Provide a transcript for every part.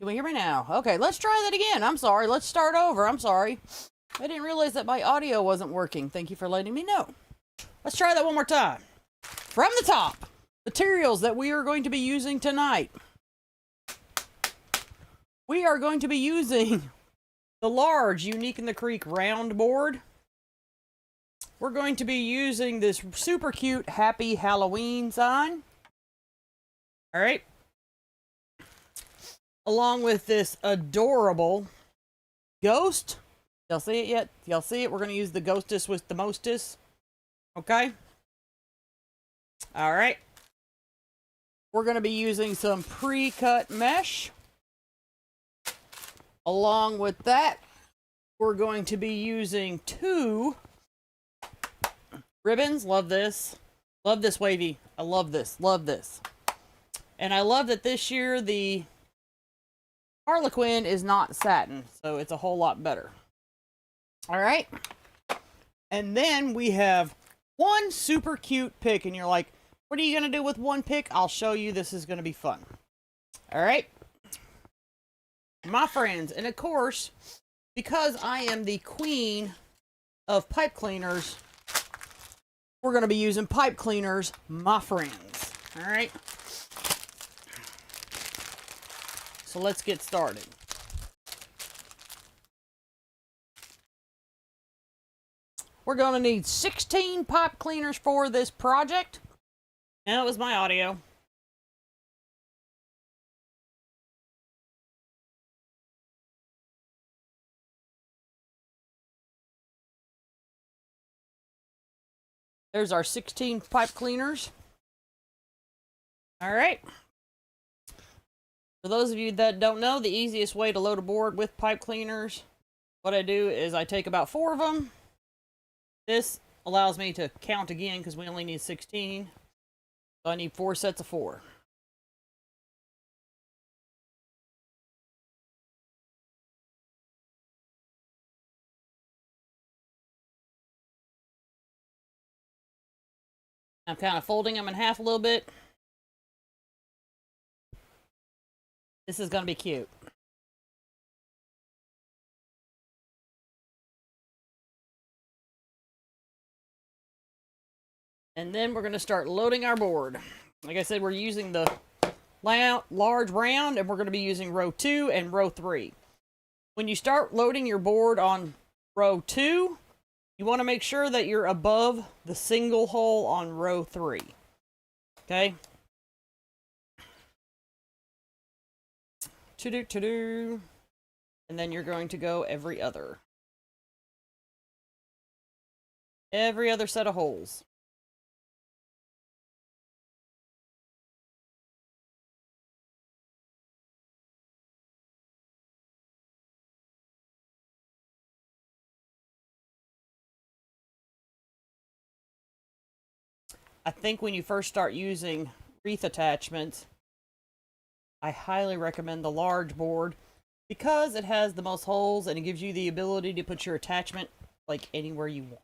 Can we hear me now? Okay, let's try that again. I'm sorry. Let's start over. I'm sorry. I didn't realize that my audio wasn't working. Thank you for letting me know. Let's try that one more time. From the top, materials that we are going to be using tonight. We are going to be using the large Unique in the Creek round board. We're going to be using this super cute Happy Halloween sign. All right. Along with this adorable ghost. Y'all see it yet? Y'all see it? We're going to use the ghostest with the mostest. Okay. All right. We're going to be using some pre-cut mesh. Along with that, we're going to be using 2 ribbons. Love this. Love this wavy. I love this. Love this. And I love that this year the Harlequin is not satin, so it's a whole lot better. All right. And then we have one super cute pick, and you're like, what are you going to do with one pick? I'll show you. This is going to be fun. All right. My friends, and of course, because I am the queen of pipe cleaners, we're going to be using pipe cleaners, my friends. All right. So let's get started. We're going to need 16 pipe cleaners for this project. And that was my audio. There's our 16 pipe cleaners. All right. For those of you that don't know, the easiest way to load a board with pipe cleaners, what I do is I take about 4 of them. This allows me to count again because we only need 16. So I need 4 sets of 4. I'm kind of folding them in half a little bit. This is going to be cute. And then we're going to start loading our board. Like I said, we're using the large round, and we're going to be using row 2 and row 3. When you start loading your board on row 2, you want to make sure that you're above the single hole on row 3. Okay? To-do. And then you're going to go every other set of holes. I think when you first start using wreath attachments, I highly recommend the large board because it has the most holes and it gives you the ability to put your attachment like anywhere you want.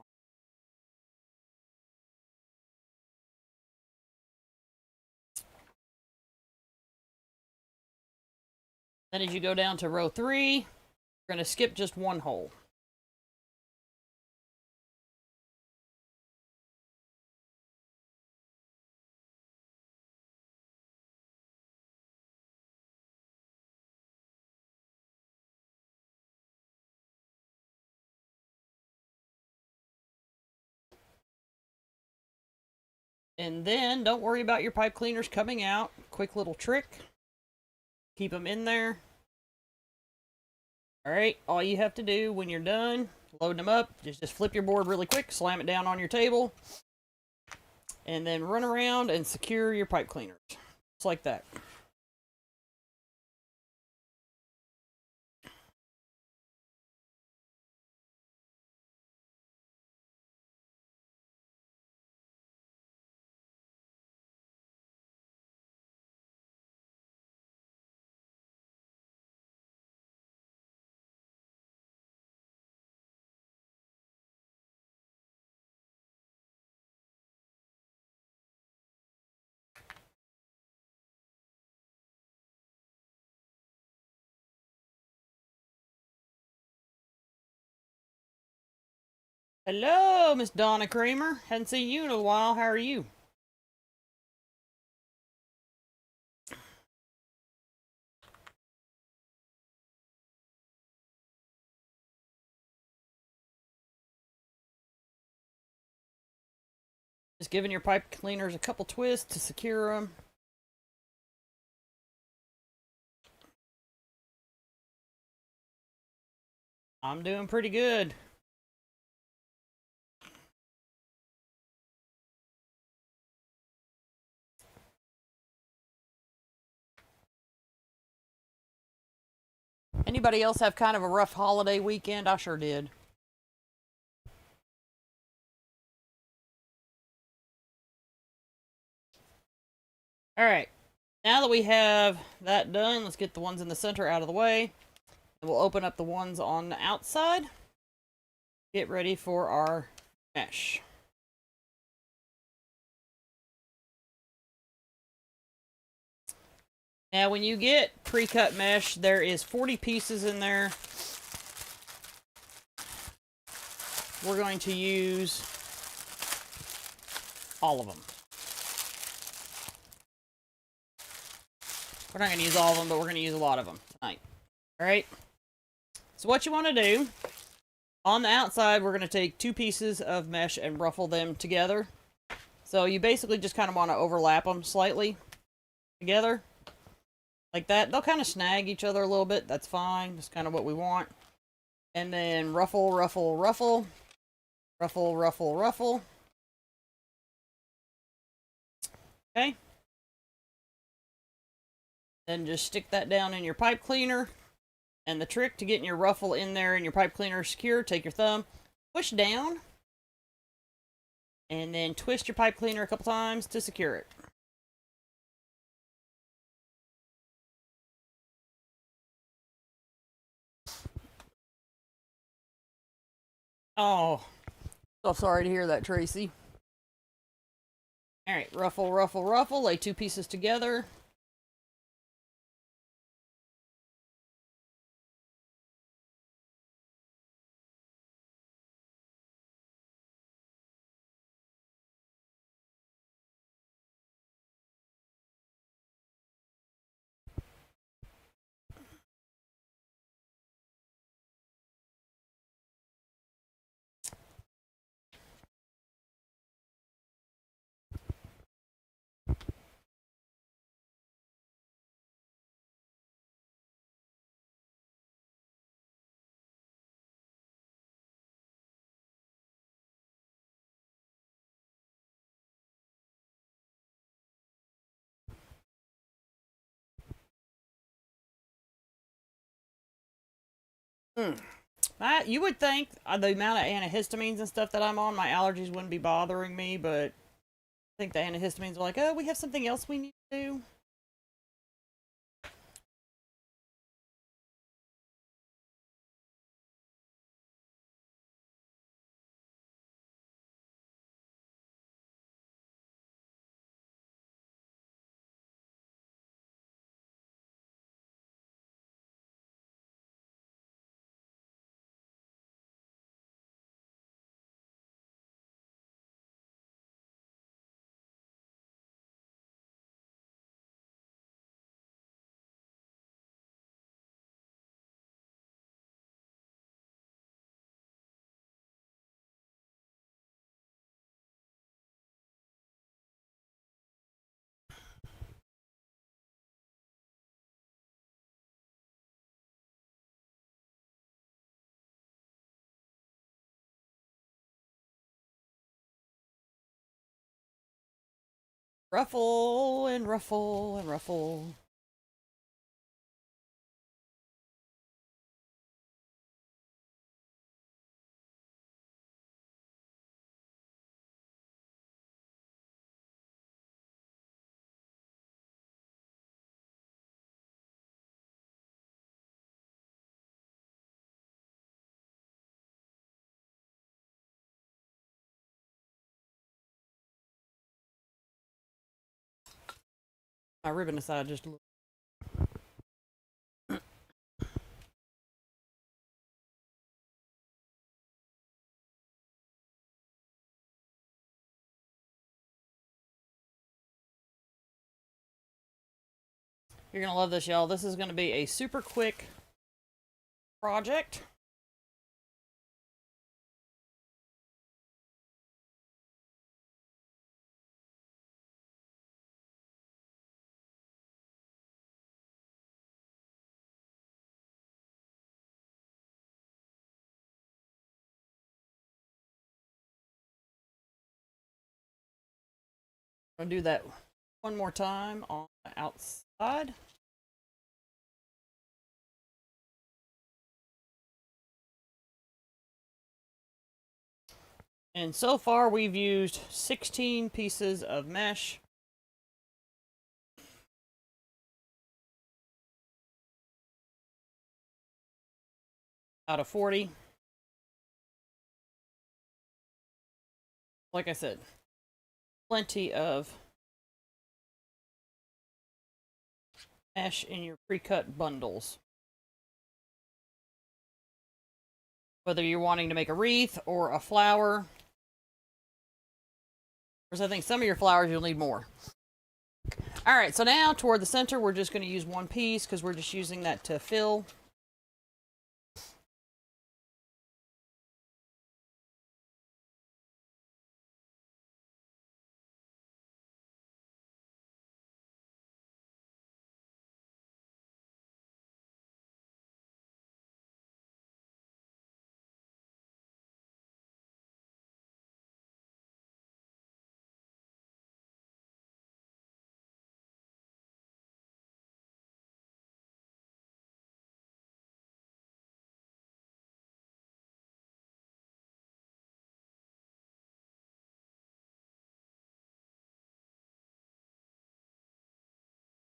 Then as you go down to row 3, you're going to skip just 1 hole. And then don't worry about your pipe cleaners coming out. Quick little trick. Keep them in there. Alright, all you have to do when you're done loading them up, just flip your board really quick, slam it down on your table, and then run around and secure your pipe cleaners. Just like that. Hello, Miss Donna Kramer. Hadn't seen you in a while. How are you? Just giving your pipe cleaners a couple twists to secure them. I'm doing pretty good. Anybody else have kind of a rough holiday weekend? I sure did. Alright, now that we have that done, let's get the ones in the center out of the way. And we'll open up the ones on the outside. Get ready for our mesh. Now, when you get pre-cut mesh, there is 40 pieces in there. We're going to use all of them. We're not going to use all of them, but we're going to use a lot of them tonight. Alright? So what you want to do, on the outside, we're going to take 2 pieces of mesh and ruffle them together. So you basically just kind of want to overlap them slightly together. Like that. They'll kind of snag each other a little bit. That's fine. That's kind of what we want. And then ruffle, ruffle, ruffle. Ruffle, ruffle, ruffle. Okay. Then just stick that down in your pipe cleaner. And the trick to getting your ruffle in there and your pipe cleaner secure, take your thumb, push down, and then twist your pipe cleaner a couple times to secure it. Oh, so sorry to hear that, Tracy. Alright, ruffle, ruffle, ruffle. Lay 2 pieces together. You would think the amount of antihistamines and stuff that I'm on, my allergies wouldn't be bothering me, but I think the antihistamines are like, oh, we have something else we need to do. Ruffle and ruffle and ruffle. My ribbon decided just a little. You're going to love this, y'all. This is going to be a super quick project. I'm going to do that one more time on the outside. And so far we've used 16 pieces of mesh. Out of 40. Like I said, plenty of mesh in your pre-cut bundles. Whether you're wanting to make a wreath or a flower. Because I think some of your flowers you'll need more. Alright, so now toward the center we're just going to use one piece because we're just using that to fill.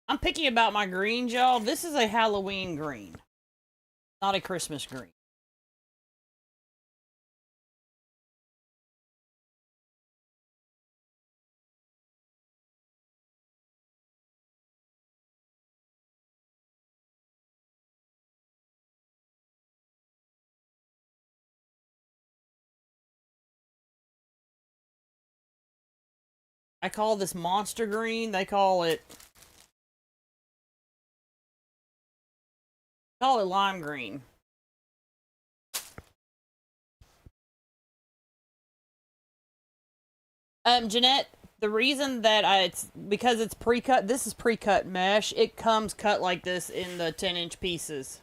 I'm picky about my greens, y'all. This is a Halloween green, not a Christmas green. I call this monster green. They call it lime green. Jeanette, the reason that it's because it's pre-cut, this is pre-cut mesh. It comes cut like this in the 10-inch pieces.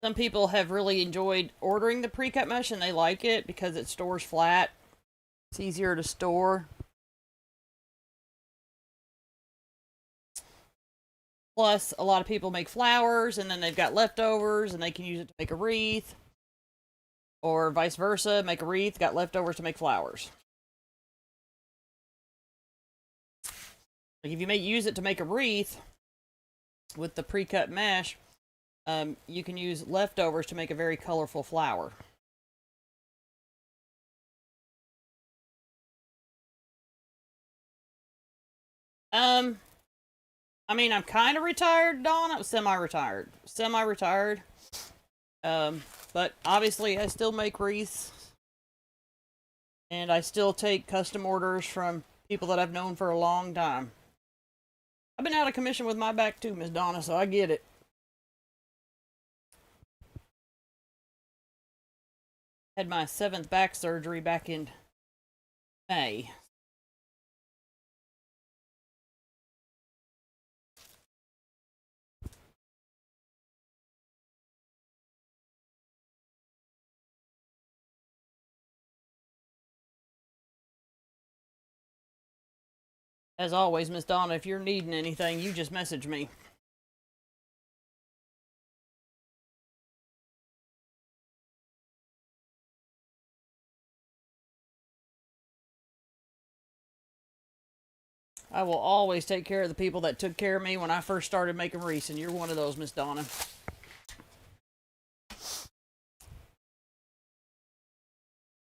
Some people have really enjoyed ordering the pre-cut mesh and they like it because it stores flat. It's easier to store. Plus, a lot of people make flowers and then they've got leftovers and they can use it to make a wreath. Or vice versa, make a wreath, got leftovers to make flowers. Like if you may use it to make a wreath with the pre-cut mesh, you can use leftovers to make a very colorful flower. I mean, I'm kind of retired, Dawn. I'm semi-retired. Semi-retired. But obviously I still make wreaths. And I still take custom orders from people that I've known for a long time. I've been out of commission with my back too, Miss Donna, so I get it. Had my 7th back surgery back in May. As always, Miss Donna, if you're needing anything, you just message me. I will always take care of the people that took care of me when I first started making wreaths, and you're one of those, Miss Donna.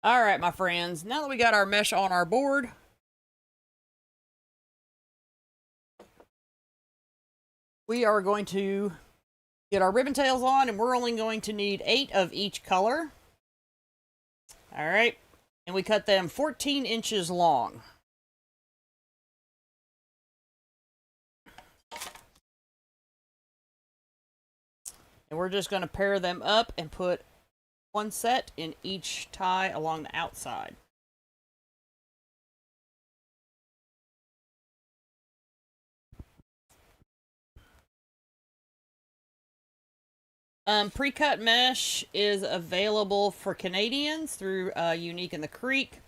All right, my friends, now that we got our mesh on our board, we are going to get our ribbon tails on, and we're only going to need 8 of each color. All right, and we cut them 14 inches long. And we're just going to pair them up and put one set in each tie along the outside. Pre-cut mesh is available for Canadians through Unique in the Creek.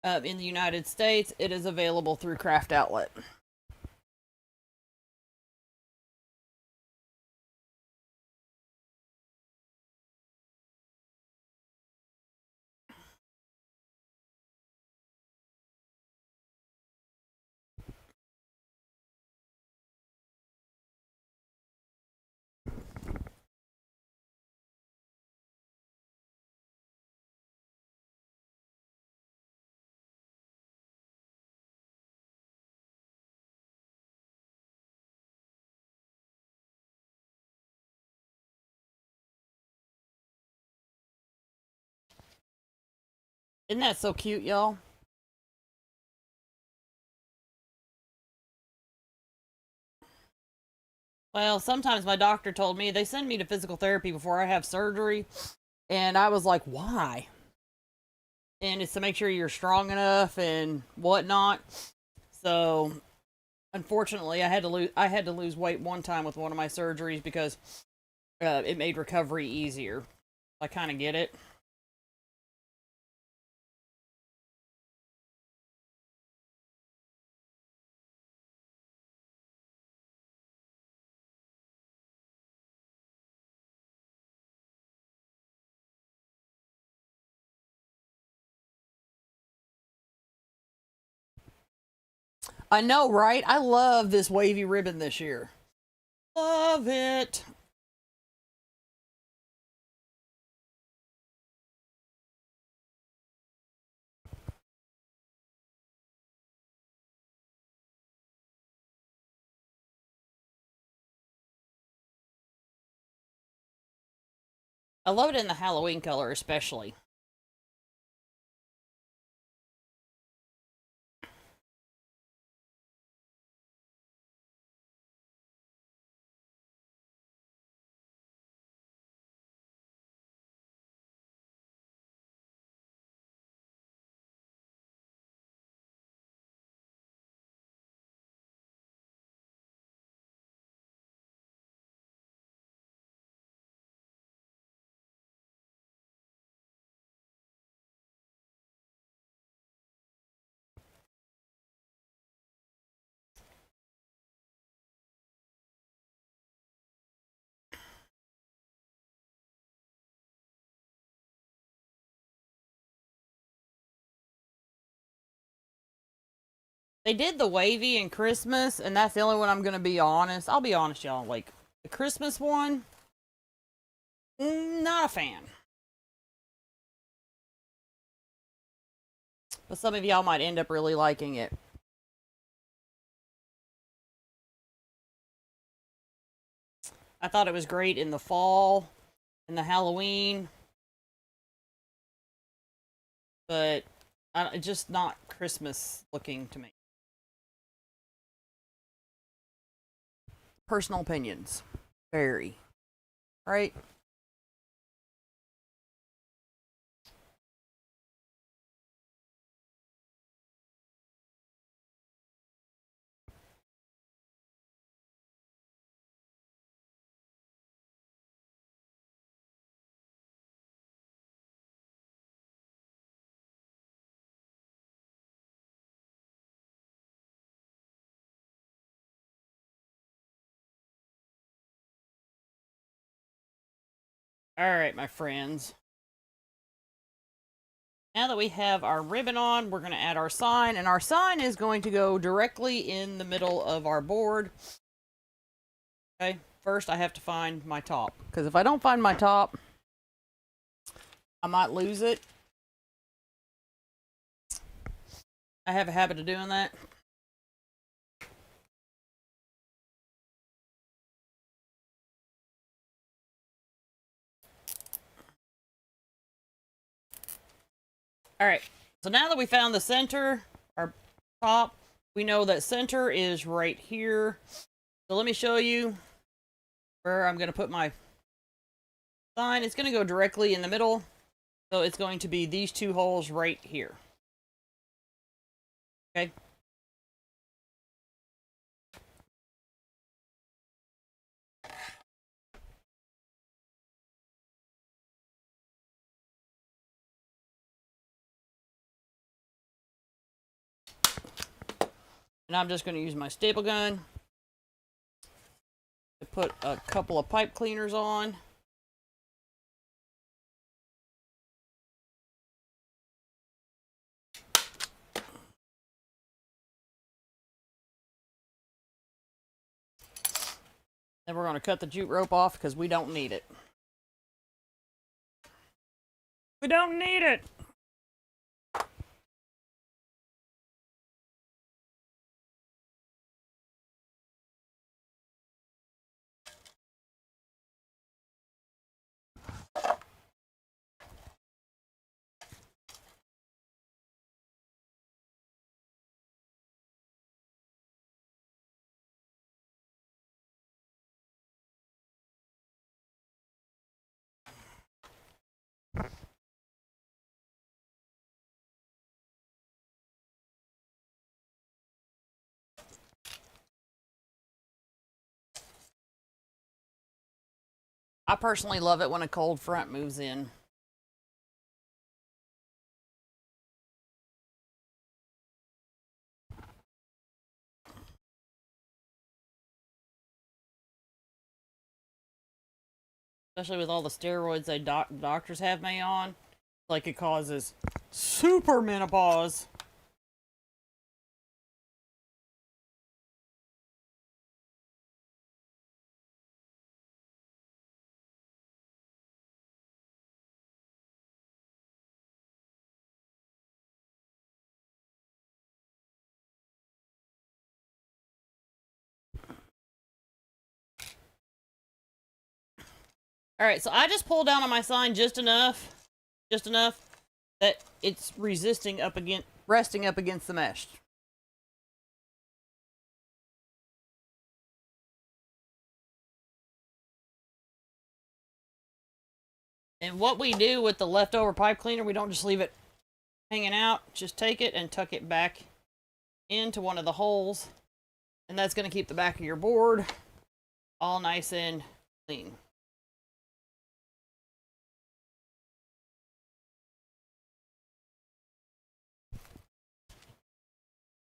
In the United States, it is available through Craft Outlet. Isn't that so cute, y'all? Well, sometimes my doctor told me they send me to physical therapy before I have surgery, and I was like, why? And it's to make sure you're strong enough and whatnot. So, unfortunately, I had to lose weight one time with one of my surgeries because it made recovery easier. I kind of get it. I know, right? I love this wavy ribbon this year. Love it. I love it in the Halloween color, especially. They did the wavy in Christmas, and that's the only one I'm going to be honest. I'll be honest, y'all. Like, the Christmas one, not a fan. But some of y'all might end up really liking it. I thought it was great in the fall, in the Halloween, but just not Christmas looking to me. Personal opinions. Very. Right? Alright, my friends. Now that we have our ribbon on, we're going to add our sign, and our sign is going to go directly in the middle of our board. Okay, first I have to find my top, because if I don't find my top, I might lose it. I have a habit of doing that. Alright, so now that we found the center, our top, we know that center is right here. So let me show you where I'm going to put my sign. It's going to go directly in the middle. So it's going to be these two holes right here. Okay. And I'm just going to use my staple gun to put a couple of pipe cleaners on. Then we're going to cut the jute rope off because we don't need it. We don't need it! I personally love it when a cold front moves in. Especially with all the steroids they doctors have me on. Like it causes super menopause. Alright, so I just pulled down on my sign just enough that it's resting up against the mesh. And what we do with the leftover pipe cleaner, we don't just leave it hanging out. Just take it and tuck it back into one of the holes. And that's going to keep the back of your board all nice and clean.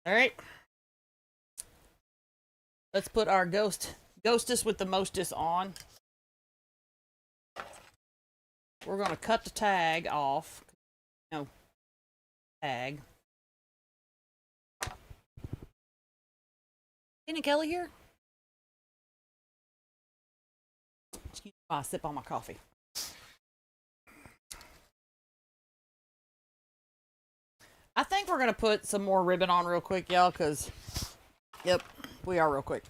Alright. Let's put our ghostess with the mostest on. We're going to cut the tag off. No. Tag. Isn't Kelly here? Excuse me while I sip on my coffee. I think we're going to put some more ribbon on real quick, y'all, because, yep, we are real quick.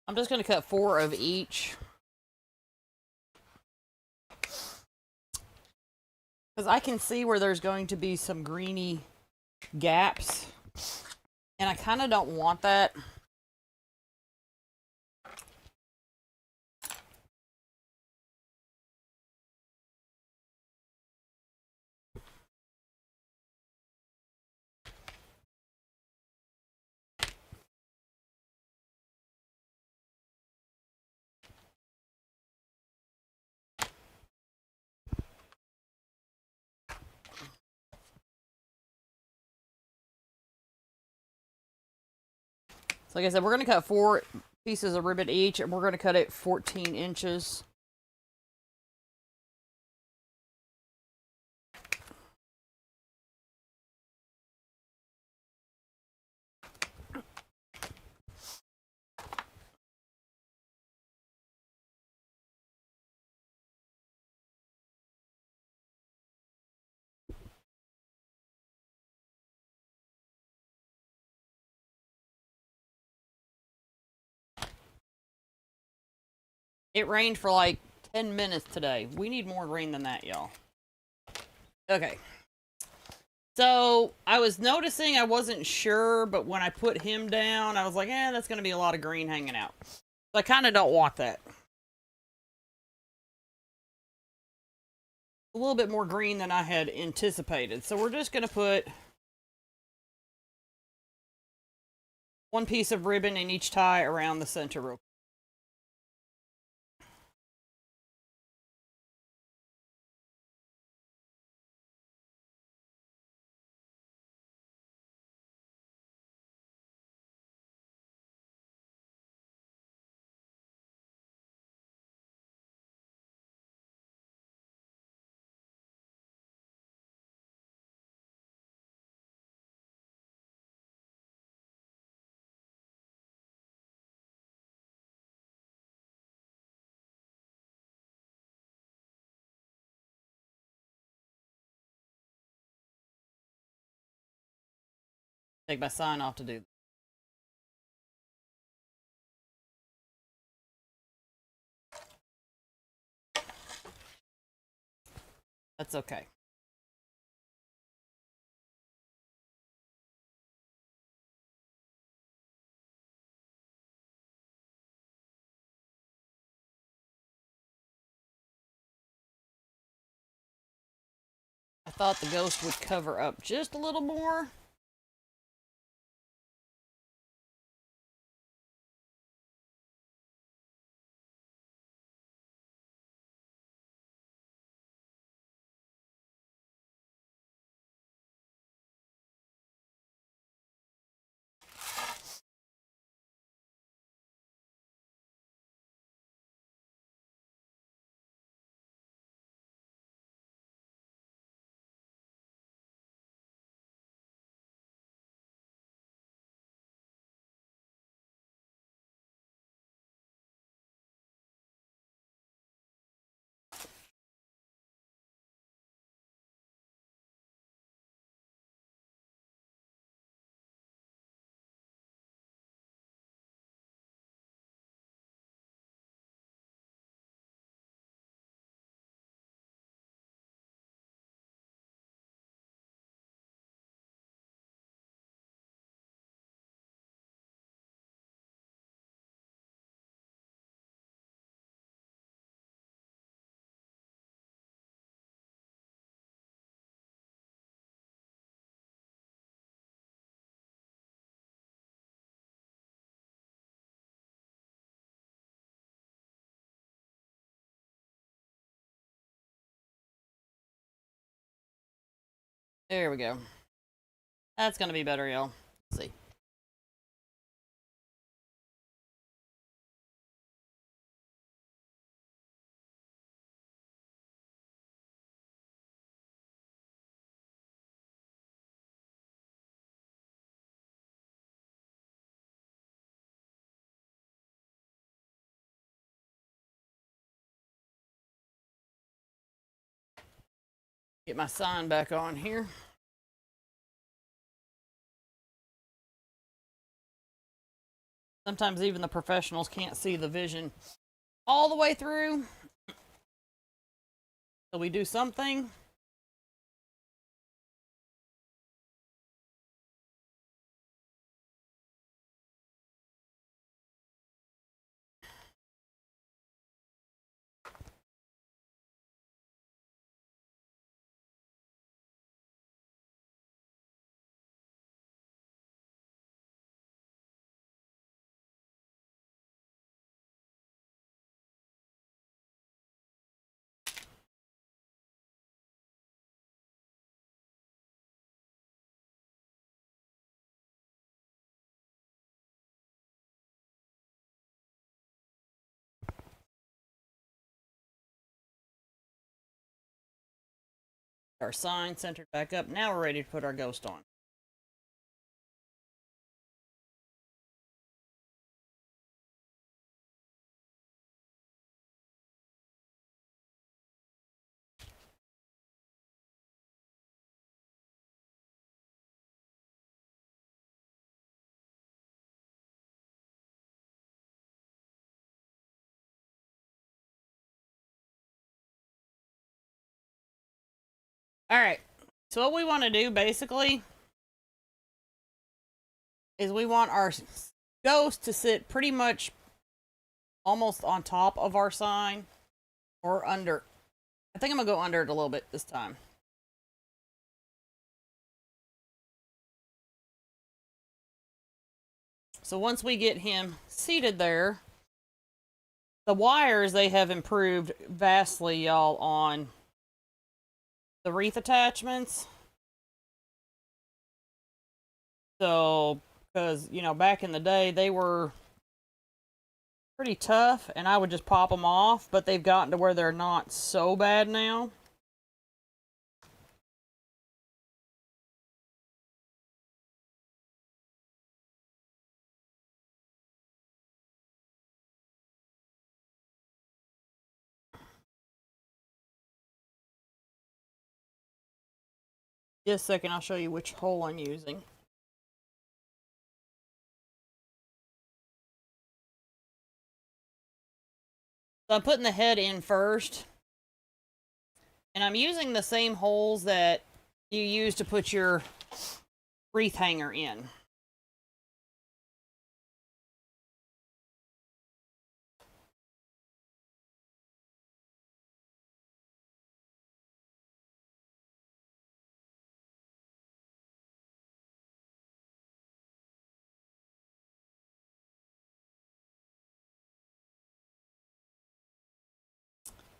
I'm just going to cut 4 of each. Because I can see where there's going to be some greeny gaps. And I kind of don't want that. So like I said, we're going to cut 4 pieces of ribbon each, and we're going to cut it 14 inches. It rained for like 10 minutes today. We need more rain than that, y'all. Okay. So, I was noticing I wasn't sure, but when I put him down, I was like, that's going to be a lot of green hanging out. So I kind of don't want that. A little bit more green than I had anticipated. So we're just going to put one piece of ribbon in each tie around the center real quick. Take my sign off to do that. That's okay. I thought the ghost would cover up just a little more. There we go. That's going to be better, y'all. Let's see. Get my sign back on here. Sometimes even the professionals can't see the vision all the way through. So we do something. Our sign centered back up. Now we're ready to put our ghost on. Alright, so what we want to do basically is we want our ghost to sit pretty much almost on top of our sign or under. I think I'm going to go under it a little bit this time. So once we get him seated there, the wires, they have improved vastly, y'all, on the wreath attachments. So, because, you know, back in the day, they were pretty tough, and I would just pop them off, but they've gotten to where they're not so bad now. Just a second, I'll show you which hole I'm using. So I'm putting the head in first. And I'm using the same holes that you use to put your wreath hanger in.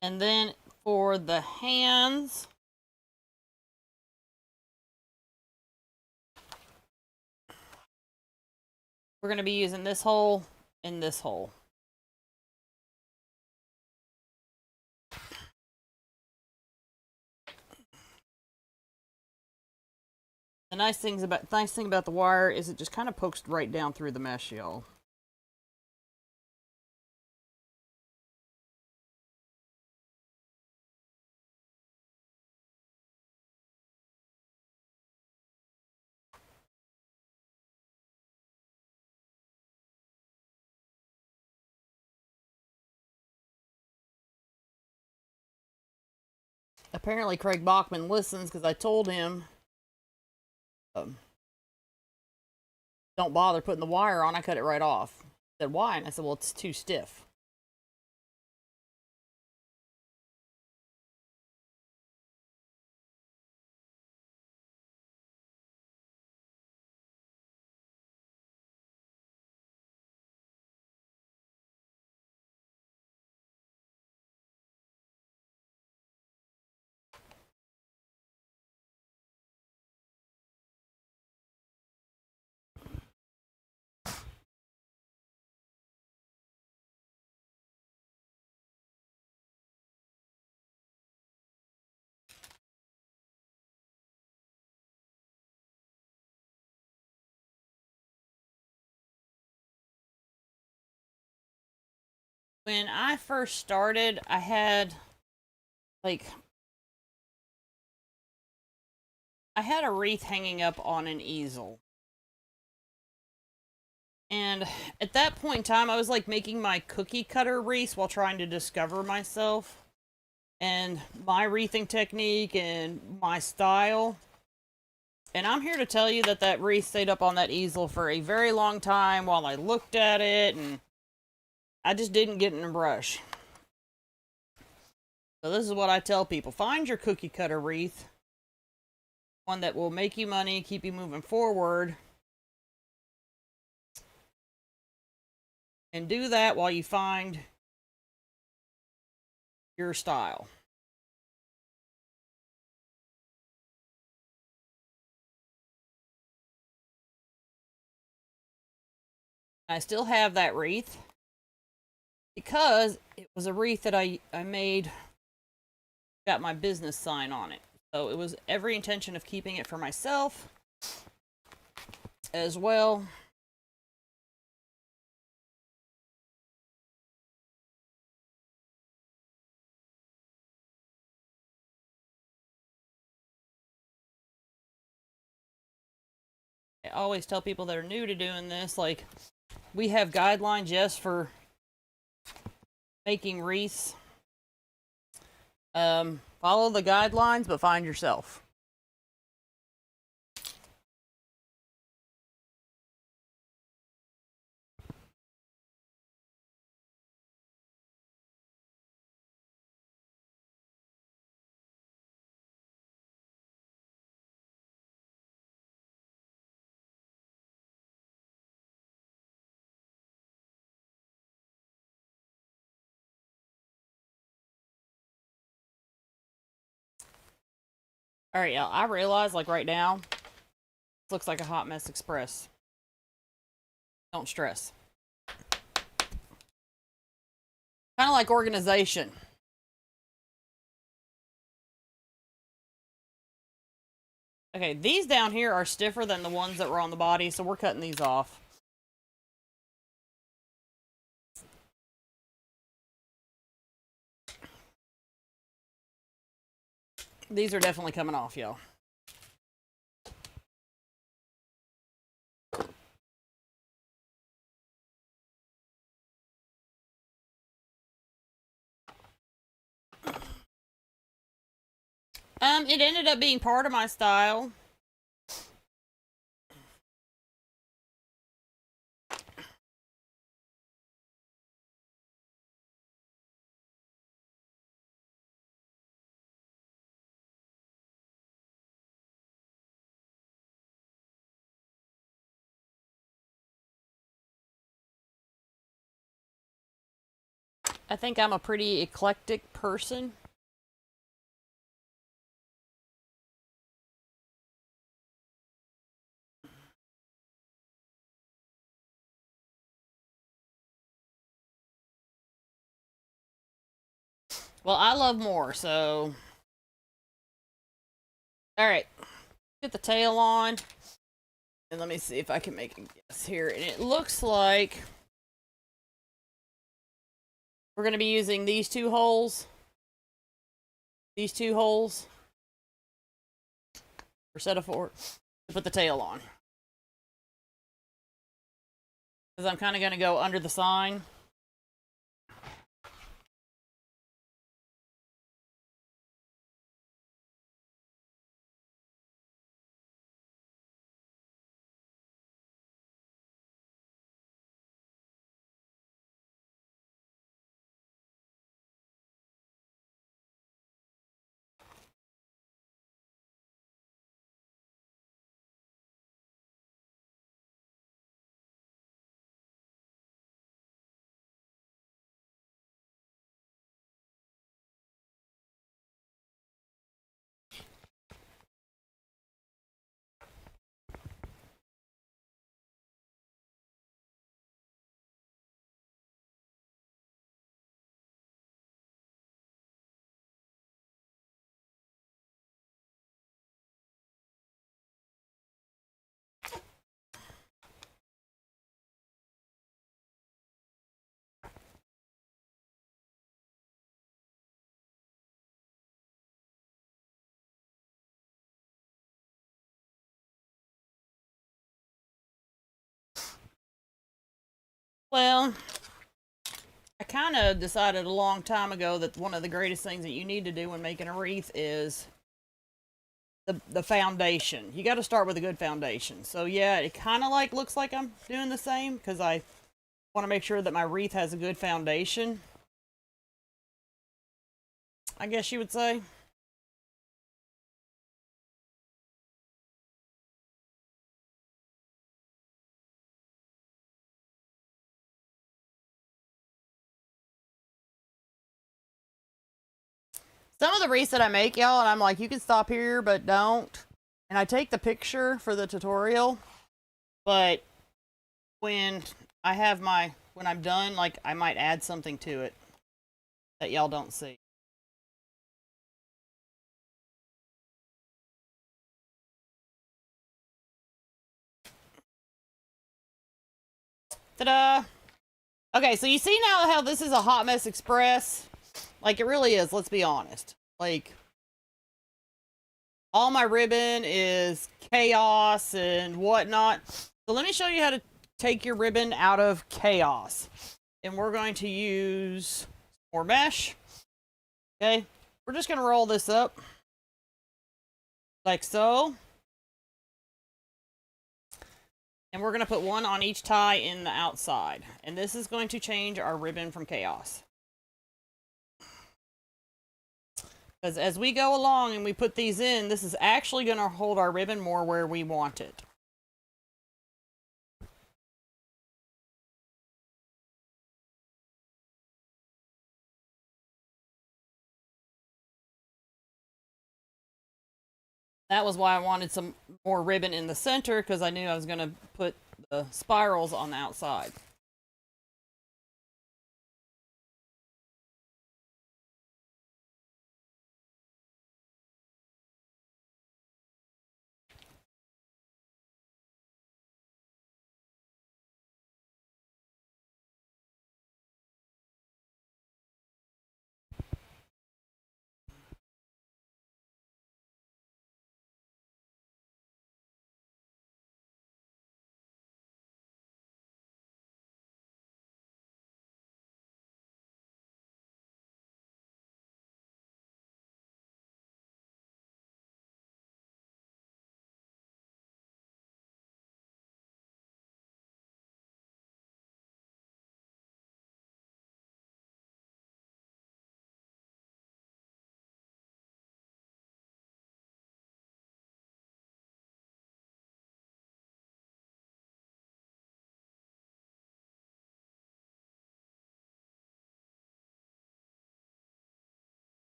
And then for the hands, we're going to be using this hole and this hole. The nice thing about the wire is it just kind of pokes right down through the mesh, y'all. Apparently Craig Bachman listens because I told him don't bother putting the wire on. I cut it right off. He said, why? And I said, well, it's too stiff. When I first started, I had a wreath hanging up on an easel. And at that point in time, I was like making my cookie cutter wreaths while trying to discover myself and my wreathing technique and my style. And I'm here to tell you that that wreath stayed up on that easel for a very long time while I looked at it, and I just didn't get in a brush. So this is what I tell people. Find your cookie cutter wreath. One that will make you money, keep you moving forward. And do that while you find your style. I still have that wreath because it was a wreath that I made, got my business sign on it. So it was every intention of keeping it for myself as well. I always tell people that are new to doing this, like, we have guidelines, yes, for making wreaths. Follow the guidelines, but find yourself. All right, y'all. I realize, like right now, this looks like a hot mess express. Don't stress. Kind of like organization. Okay, these down here are stiffer than the ones that were on the body, so we're cutting these off. These are definitely coming off, y'all. It ended up being part of my style. I think I'm a pretty eclectic person. Well, I love more, so... Alright. Get the tail on. And let me see if I can make a guess here. And it looks like... we're going to be using these two holes. These two holes. For set of 4. To put the tail on. Because I'm kind of going to go under the sign. Well, I kind of decided a long time ago that one of the greatest things that you need to do when making a wreath is the foundation. You got to start with a good foundation. So yeah, it kind of like looks like I'm doing the same because I want to make sure that my wreath has a good foundation, I guess you would say. Some of the wreaths that I make, y'all, and I'm like, you can stop here, but don't. And I take the picture for the tutorial, but when I have my, when I'm done, like, I might add something to it that y'all don't see. Ta-da! Okay, so you see now how this is a hot mess express? Like, it really is, let's be honest. Like, all my ribbon is chaos and whatnot. So let me show you how to take your ribbon out of chaos. And we're going to use more mesh. Okay, we're just going to roll this up like so. And we're going to put one on each tie in the outside. And this is going to change our ribbon from chaos. Because as we go along and we put these in, this is actually going to hold our ribbon more where we want it. That was why I wanted some more ribbon in the center, because I knew I was going to put the spirals on the outside.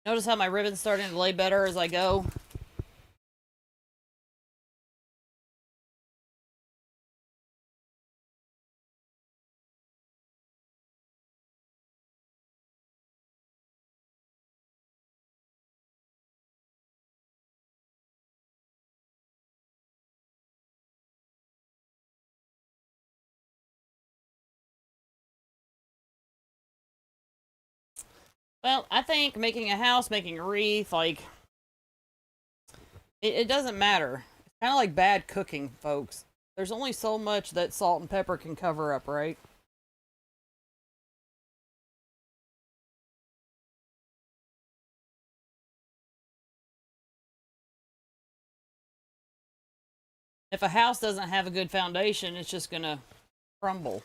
Notice how my ribbon's starting to lay better as I go. Well, I think making a house, making a wreath, like, it doesn't matter. It's kind of like bad cooking, folks. There's only so much that salt and pepper can cover up, right? If a house doesn't have a good foundation, it's just going to crumble.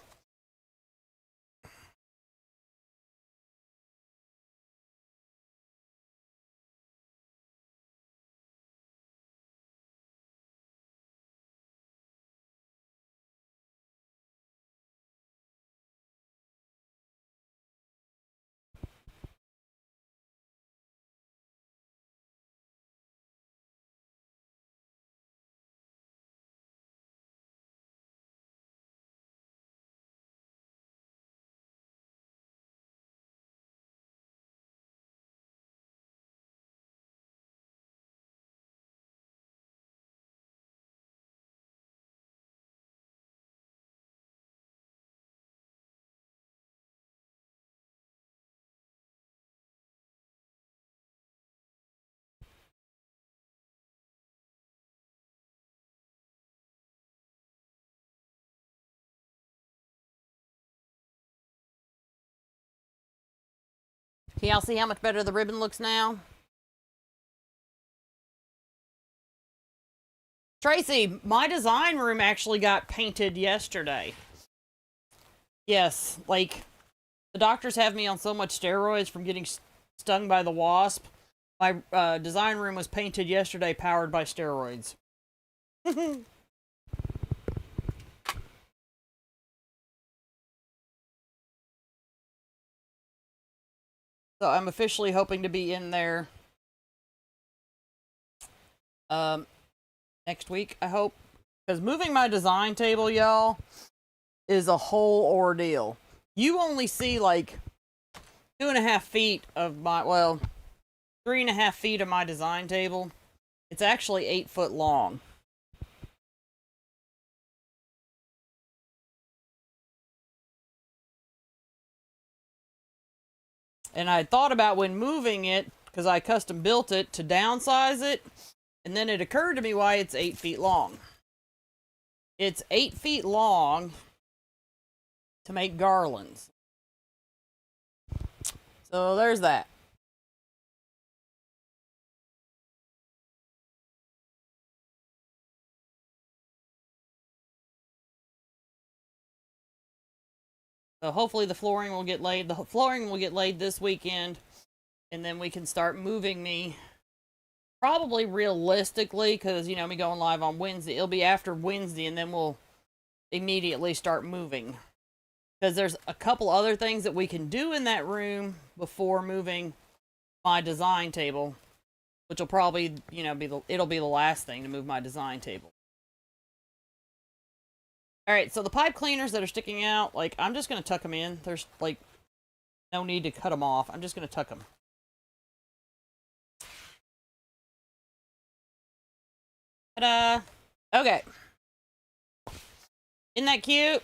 Can y'all see how much better the ribbon looks now? Tracy, my design room actually got painted yesterday. Yes, like, the doctors have me on so much steroids from getting stung by the wasp. My design room was painted yesterday, powered by steroids. So I'm officially hoping to be in there next week, I hope. Because moving my design table, y'all, is a whole ordeal. You only see like 2.5 feet of my, well, 3.5 feet of my design table. It's actually 8 foot long. And I thought about when moving it, because I custom built it, to downsize it. And then it occurred to me why it's 8 feet long. It's 8 feet long to make garlands. So there's that. So hopefully the flooring will get laid. The flooring will get laid this weekend, and then we can start moving me. Probably realistically, because, you know, me going live on Wednesday. It'll be after Wednesday, and then we'll immediately start moving. Because there's a couple other things that we can do in that room before moving my design table. Which will probably, you know, it'll be the last thing to move my design table. Alright, so the pipe cleaners that are sticking out, like, I'm just going to tuck them in. There's, like, no need to cut them off. I'm just going to tuck them. Ta-da! Okay. Isn't that cute?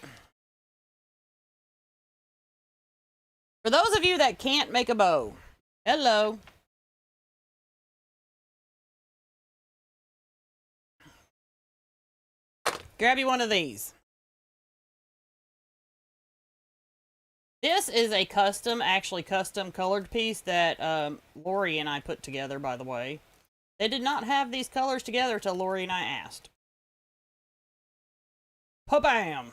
For those of you that can't make a bow, hello. Grab you one of these. This is a actually custom colored piece that Lori and I put together, by the way. They did not have these colors together till Lori and I asked. Pa-bam!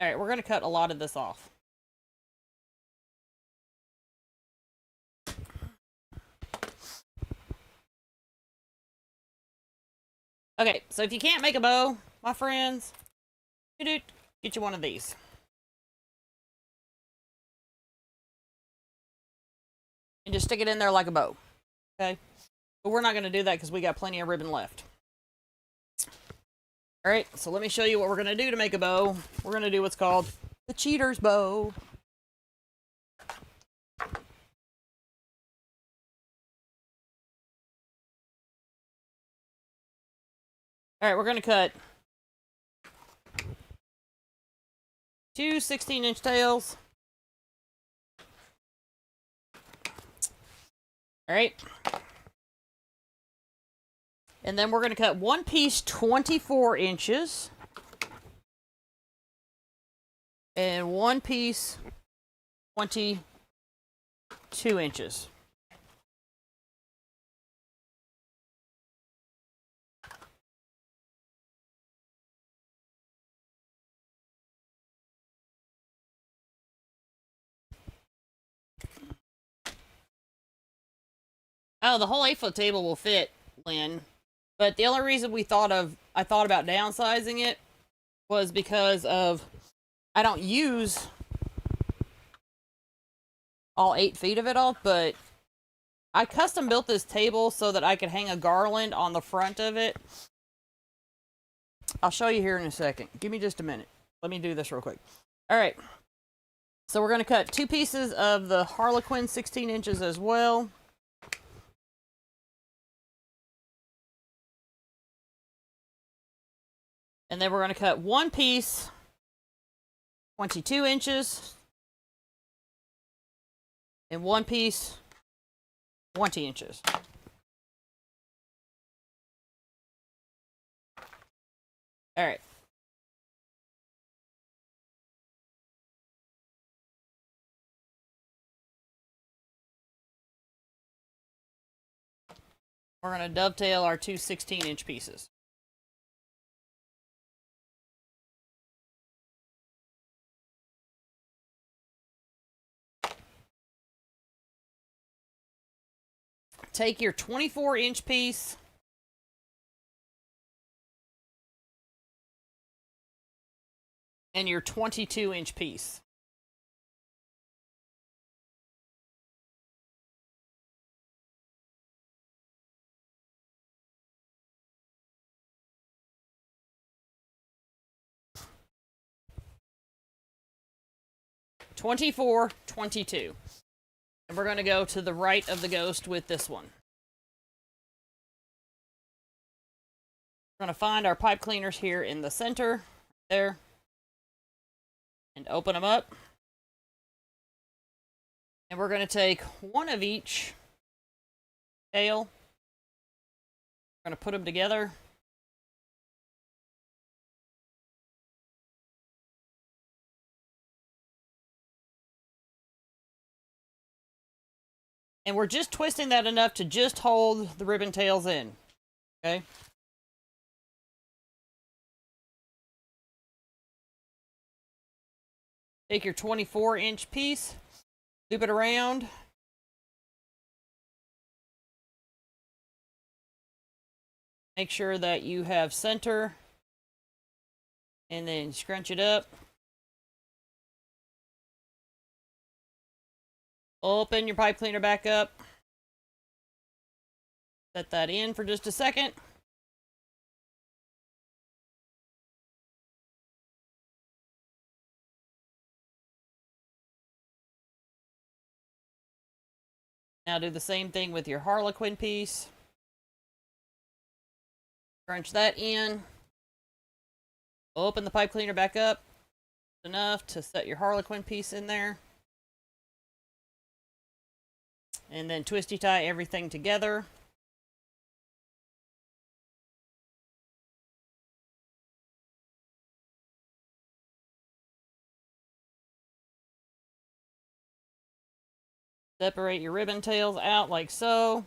Alright, we're going to cut a lot of this off. Okay, so if you can't make a bow, my friends, get you one of these. And just stick it in there like a bow. Okay? But we're not going to do that because we got plenty of ribbon left. Alright, so let me show you what we're going to do to make a bow. We're going to do what's called the cheater's bow. Alright, we're going to cut two 16-inch tails. Alright. And then we're going to cut one piece 24 inches. And one piece 22 inches. Oh, the whole 8-foot table will fit, Lynn. But the only reason I thought about downsizing it was because of I don't use all 8 feet of it all, but I custom built this table so that I could hang a garland on the front of it. I'll show you here in a second. Give me just a minute. Let me do this real quick. All right. So we're going to cut 2 pieces of the Harlequin 16 inches as well. And then we're going to cut one piece 22 inches. And one piece 20 inches. All right. We're going to dovetail our two 16-inch pieces. Take your 24-inch piece and your 22-inch piece. $24, $22. And we're going to go to the right of the ghost with this one. We're going to find our pipe cleaners here in the center, there, and open them up. And we're going to take one of each tail. We're going to put them together. And we're just twisting that enough to just hold the ribbon tails in. Okay? Take your 24-inch piece, loop it around. Make sure that you have center. And then scrunch it up. Open your pipe cleaner back up. Set that in for just a second. Now do the same thing with your Harlequin piece. Crunch that in. Open the pipe cleaner back up. Enough to set your Harlequin piece in there. And then twisty tie everything together. Separate your ribbon tails out like so.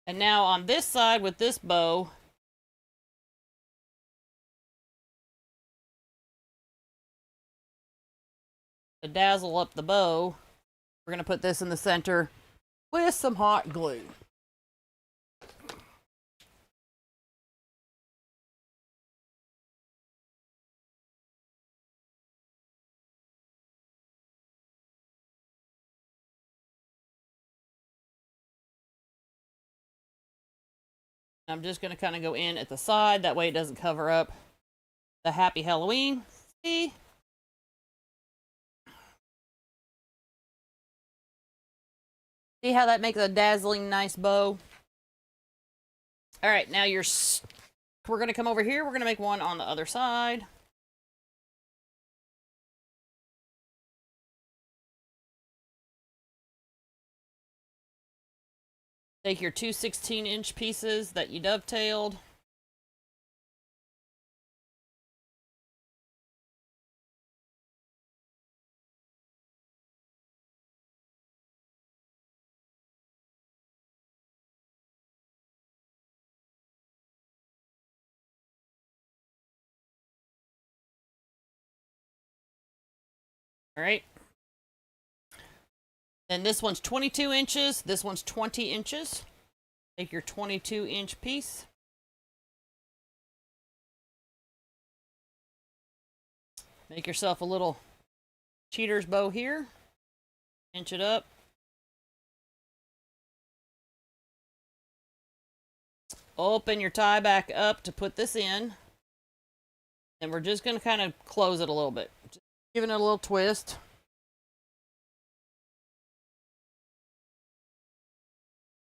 And now on this side with this bow, to dazzle up the bow, we're going to put this in the center with some hot glue. I'm just going to kind of go in at the side, that way it doesn't cover up the Happy Halloween. See? See how that makes a dazzling nice bow? Alright, now we're going to come over here, we're going to make one on the other side. Take your two 16-inch pieces that you dovetailed. Alright. Then this one's 22 inches, this one's 20 inches. Take your 22-inch piece. Make yourself a little cheater's bow here. Inch it up. Open your tie back up to put this in. And we're just going to kind of close it a little bit. Just giving it a little twist.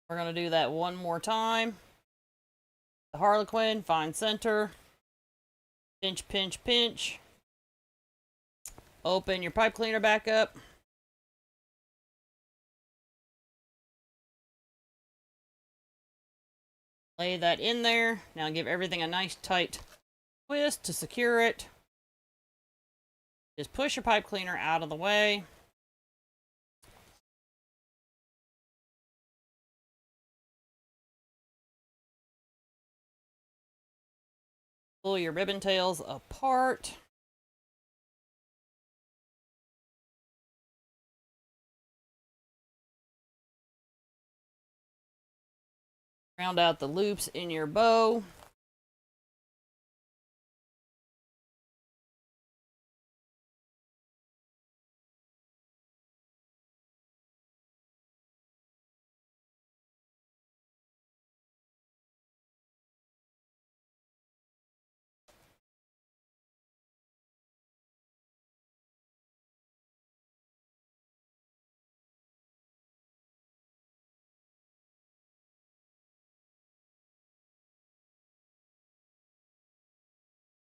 We're going to do that one more time. The Harlequin, find center. Pinch, pinch, pinch. Open your pipe cleaner back up. Lay that in there. Now give everything a nice tight twist to secure it. Just push your pipe cleaner out of the way. Pull your ribbon tails apart. Round out the loops in your bow.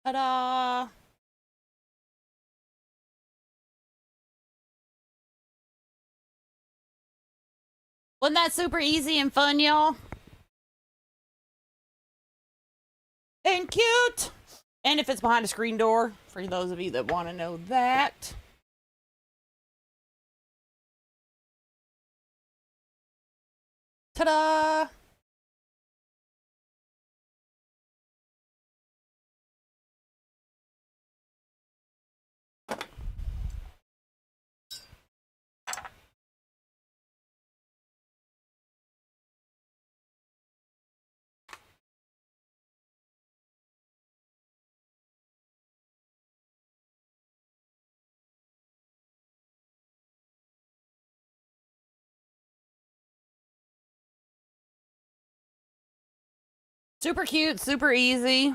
Ta-da! Wasn't that super easy and fun, y'all? And cute! And if it's behind a screen door, for those of you that want to know that. Ta-da! Super cute, super easy.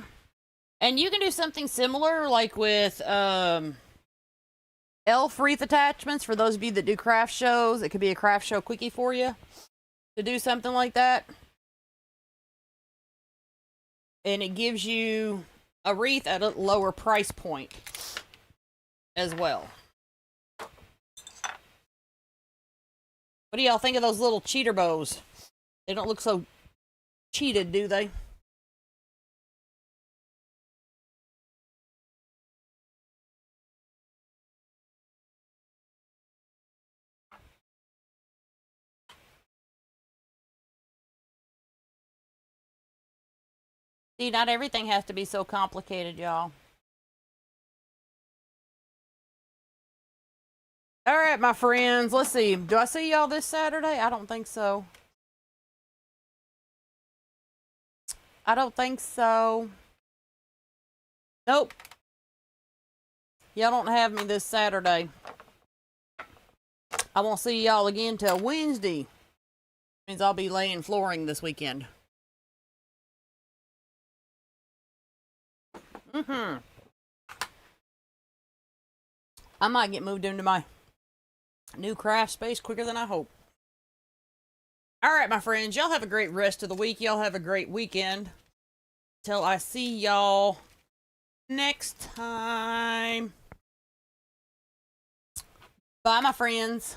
And you can do something similar like with elf wreath attachments. For those of you that do craft shows, it could be a craft show quickie for you to do something like that. And it gives you a wreath at a lower price point as well. What do y'all think of those little cheater bows? They don't look so cheated, do they? See, not everything has to be so complicated, y'all. All right, my friends. Let's see. Do I see y'all this Saturday? I don't think so. I don't think so. Nope. Y'all don't have me this Saturday. I won't see y'all again till Wednesday. Means I'll be laying flooring this weekend. I might get moved into my new craft space quicker than I hope. All right, my friends. Y'all have a great rest of the week. Y'all have a great weekend. Till I see y'all next time. Bye, my friends.